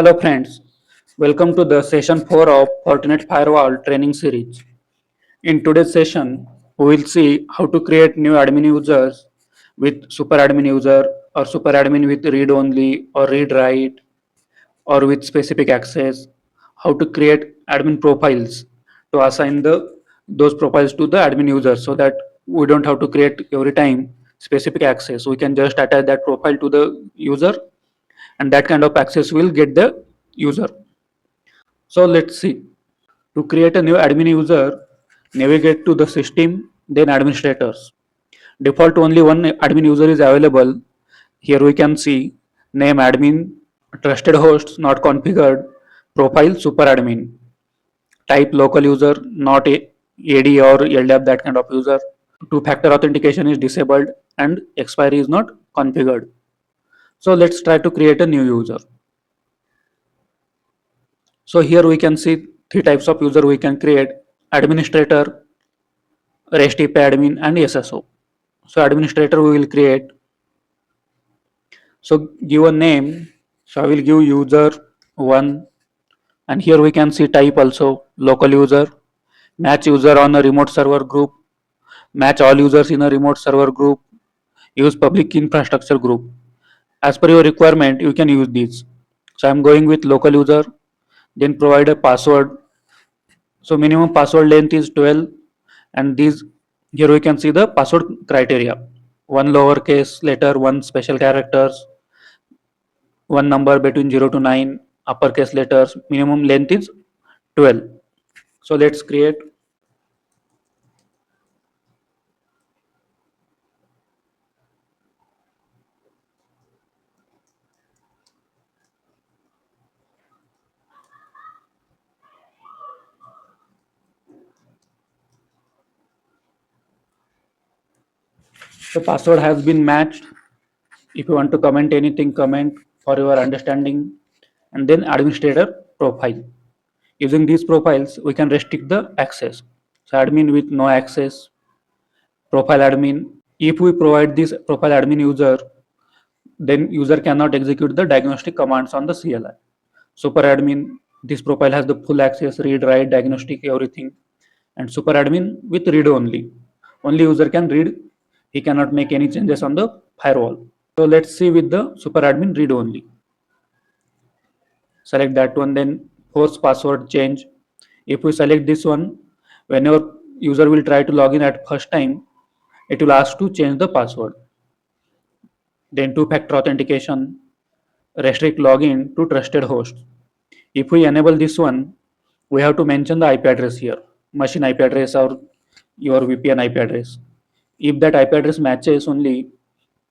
Hello friends, welcome to the session 4 of Fortinet Firewall training series. In today's session, we will see how to create new admin users with super admin user or super admin with read only or read write or with specific access, how to create admin profiles to assign those profiles to the admin user so that we don't have to create every time specific access. We can just attach that profile to the user and that kind of access will get the user. So let's see. To create a new admin user, navigate to the system, then administrators. Default only one admin user is available. Here we can see name admin, trusted hosts not configured, profile super admin, type local user, not AD or LDAP, that kind of user. Two-factor authentication is disabled and expiry is not configured. So let's try to create a new user. So here we can see three types of user we can create: administrator, REST API admin, and SSO. So administrator we will create. So give a name. So I will give user one, and here we can see type also local user, match user on a remote server group, match all users in a remote server group, use public infrastructure group. As per your requirement, you can use these. So I'm going with local user, then provide a password. So minimum password length is 12, and these here we can see the password criteria: one lowercase letter, one special characters, one number between 0 to 9, uppercase letters. Minimum length is 12. So let's create. The password has been matched. If you want to comment anything, comment for your understanding. And then administrator profile. Using these profiles, we can restrict the access. So admin with no access, profile admin. If we provide this profile admin user, then user cannot execute the diagnostic commands on the CLI. Super admin, this profile has the full access, read, write, diagnostic, everything. And super admin with read only. Only user can read. He cannot make any changes on the firewall. So let's see with the super admin read only. Select that one, then force password change. If we select this one, whenever user will try to log in at first time, it will ask to change the password. Then two-factor authentication, restrict login to trusted host. If we enable this one, we have to mention the IP address here, machine IP address or your VPN IP address. If that IP address matches only,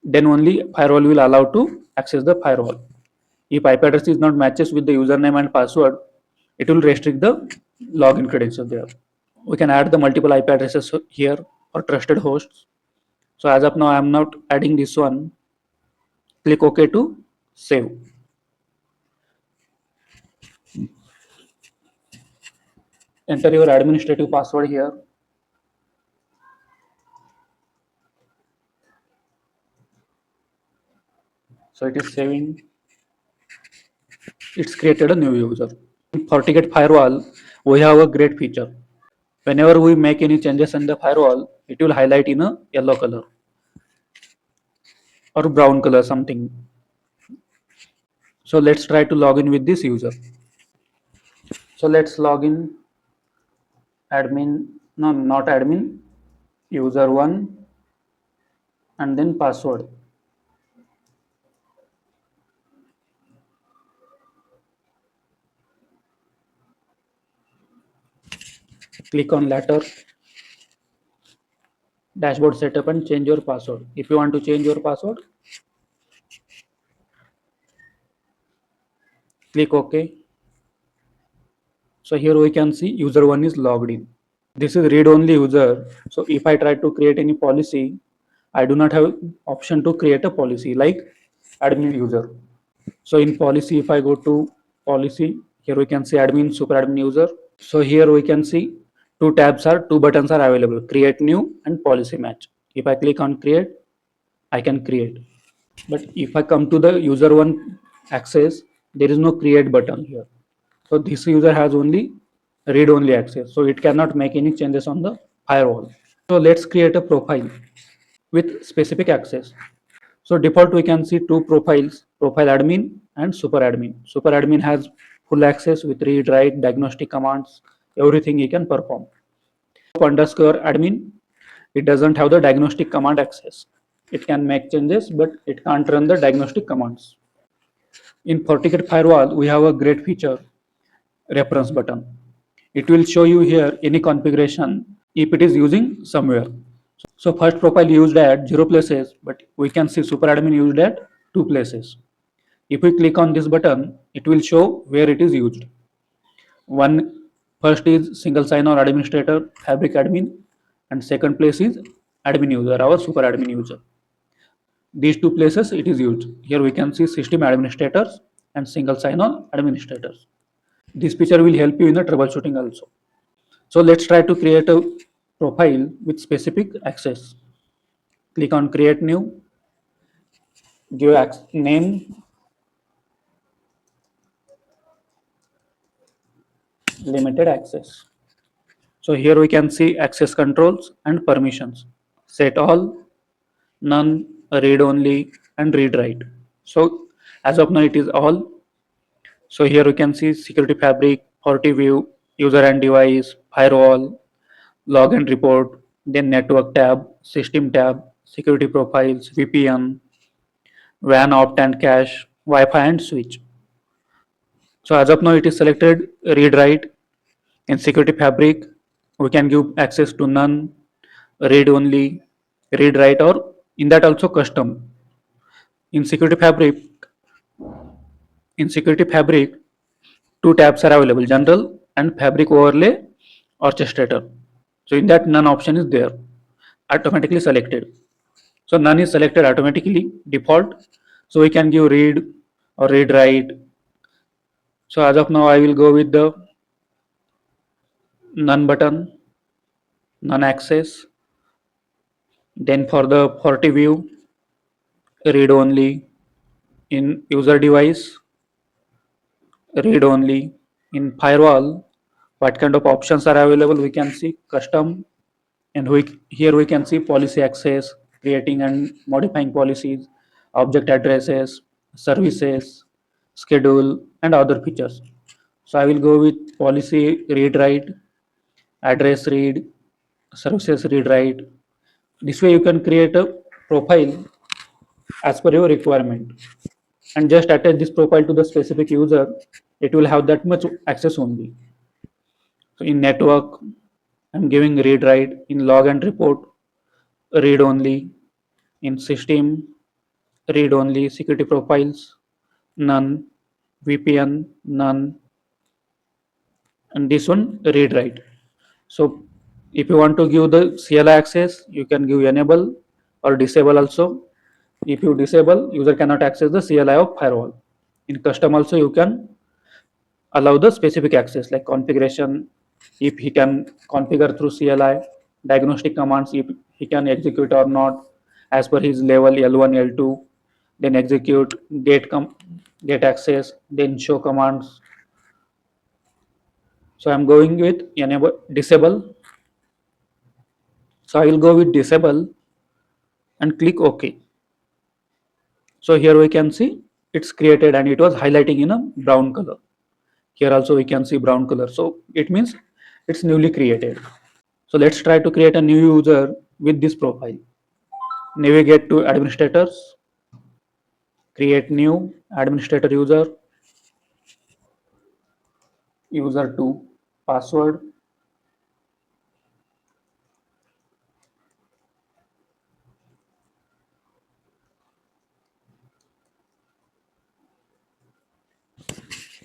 then only firewall will allow to access the firewall. If IP address is not matches with the username and password, it will restrict the login credentials there. We can add the multiple IP addresses here or trusted hosts. So as of now, I am not adding this one. Click OK to save. Enter your administrative password here. So it is saving. It's created a new user. In Fortigate Firewall, we have a great feature. Whenever we make any changes in the firewall, it will highlight in a yellow color or brown color something. So let's try to log in with this user. So let's log in admin, no, not admin, user one, and then password. Click on later, dashboard setup, and change your password. If you want to change your password, click OK. So here we can see user one is logged in. This is read only user. So if I try to create any policy, I do not have option to create a policy like admin user. So in policy, if I go to policy, here we can see admin, super admin user. So here we can see two buttons are available: create new and policy match. If I click on create, I can create. But if I come to the user one access, there is no create button here. So this user has only read only access. So it cannot make any changes on the firewall. So let's create a profile with specific access. So default we can see two profiles, profile admin and super admin. Super admin has full access with read, write, diagnostic commands, everything he can perform. Underscore admin, it doesn't have the diagnostic command access. It can make changes, but it can't run the diagnostic commands. In Fortigate Firewall, we have a great feature, reference button. It will show you here any configuration if it is using somewhere. So first profile used at 0 places, but we can see super admin used at 2 places. If we click on this button, it will show where it is used. One first is single sign-on administrator, fabric admin, and second place is admin user, our super admin user. These two places it is used. Here we can see system administrators and single sign-on administrators. This feature will help you in the troubleshooting also. So let's try to create a profile with specific access. Click on create new, give name, limited access. So here we can see access controls and permissions. Set all, none, read only, and read write. So as of now it is all. So here we can see security fabric, FortiView, user and device, firewall, log and report, then network tab, system tab, security profiles, VPN, WAN opt and cache, Wi-Fi and switch. So as of now it is selected read write. In security fabric, we can give access to none, read only, read write, or in that also custom. In security fabric, in security fabric, two tabs are available: general and fabric overlay orchestrator. So in that none option is there, automatically selected. So none is selected automatically default. So we can give read or read write. So as of now, I will go with the none button, none access. Then for the FortiView, read only. In user device, read only. In firewall, what kind of options are available? We can see custom, and here we can see policy access, creating and modifying policies, object addresses, services, schedule, and other features. So I will go with policy read write, address read, services read write. This way you can create a profile as per your requirement and just attach this profile to the specific user. It will have that much access only. So in network, I'm giving read write. In log and report, read only. In system, read only. Security profiles, none. VPN, none. And this one, read write. So if you want to give the CLI access, you can give enable or disable also. If you disable, user cannot access the CLI of firewall. In custom also, you can allow the specific access like configuration, if he can configure through CLI, diagnostic commands, if he can execute or not as per his level L1, L2, then execute, get access, then show commands. So I'm going with enable, disable. So I will go with disable and click OK. So here we can see it's created and it was highlighting in a brown color. Here also we can see brown color. So it means it's newly created. So let's try to create a new user with this profile. Navigate to administrators, create new administrator user, user 2, password.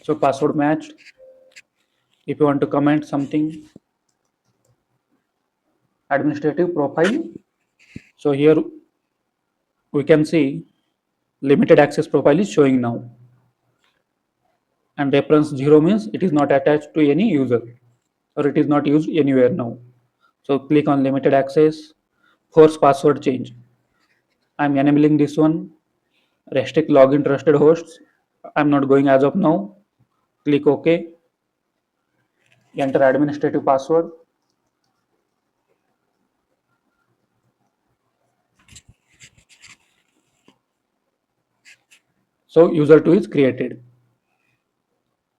So password matched. If you want to comment something, administrative profile. So here we can see limited access profile is showing now. And reference 0 means it is not attached to any user or it is not used anywhere now. So click on limited access, force password change. I'm enabling this one, restrict login trusted hosts, I'm not going as of now. Click OK. Enter administrative password. So user 2 is created.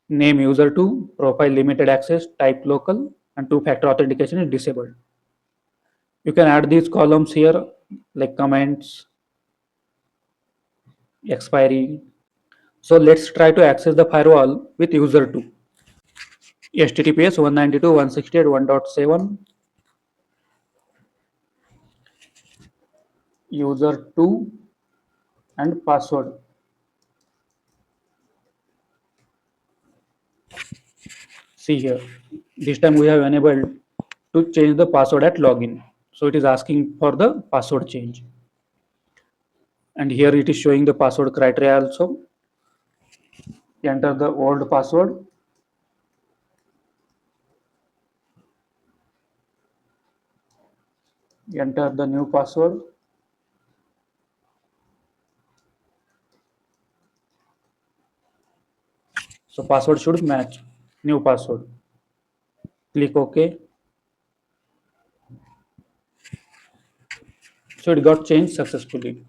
Name user 2, profile limited access, type local, and two-factor authentication is disabled. You can add these columns here like comments, expiry. So let's try to access the firewall with user 2. HTTPS 192.168.1.7 user 2 and password. See here, this time we have enabled to change the password at login. So it is asking for the password change. And here it is showing the password criteria also. Enter the old password. Enter the new password. So password should match new password. Click OK. So it got changed successfully.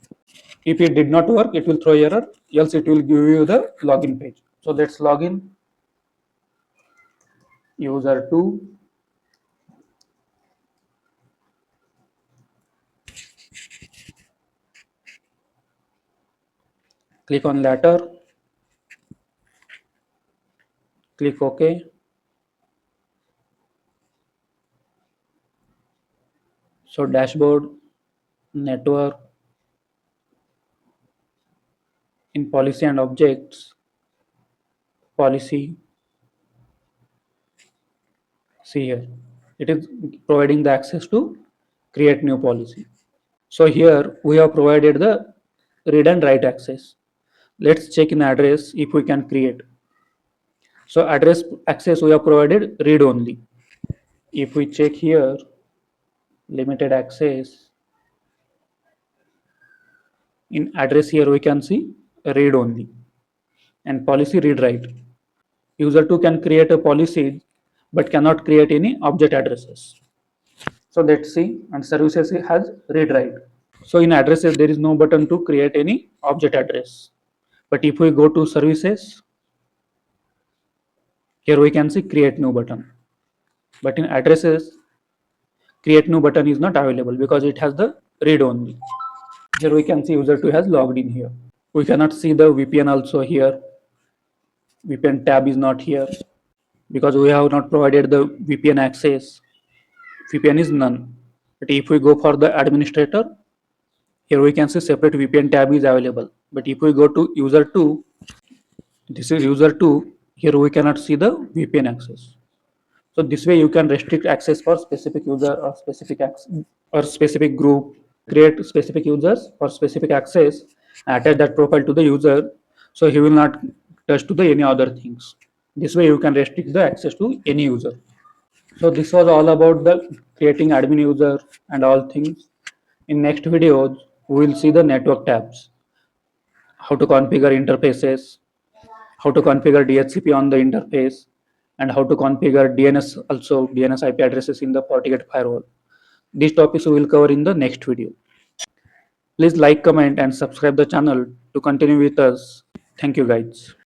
If it did not work, it will throw error, else it will give you the login page. So let's log in. User 2. Click on later. Click OK. So dashboard, network, in policy and objects, policy. See here, it is providing the access to create new policy. So here we have provided the read and write access. Let's check in address if we can create. So address access we have provided read only. If we check here, limited access, in address here we can see read only and policy read write. User 2 can create a policy but cannot create any object addresses. So let's see, and services has read write. So in addresses there is no button to create any object address. But if we go to services, here we can see create new button. But in addresses, create new button is not available because it has the read only. Here we can see user 2 has logged in here. We cannot see the VPN also here. VPN tab is not here because we have not provided the VPN access. VPN is none. But if we go for the administrator, here we can see separate VPN tab is available. But if we go to user 2, this is user 2, here we cannot see the VPN access. So this way you can restrict access for specific user or specific or specific group, create specific users for specific access, attach that profile to the user, so he will not touch to the any other things. This way you can restrict the access to any user. So this was all about the creating admin user and all things. In next videos, we will see the network tabs, how to configure interfaces, how to configure DHCP on the interface, and how to configure DNS also, DNS IP addresses in the Fortigate Firewall. These topics we will cover in the next video. Please like, comment, and subscribe the channel to continue with us. Thank you guys.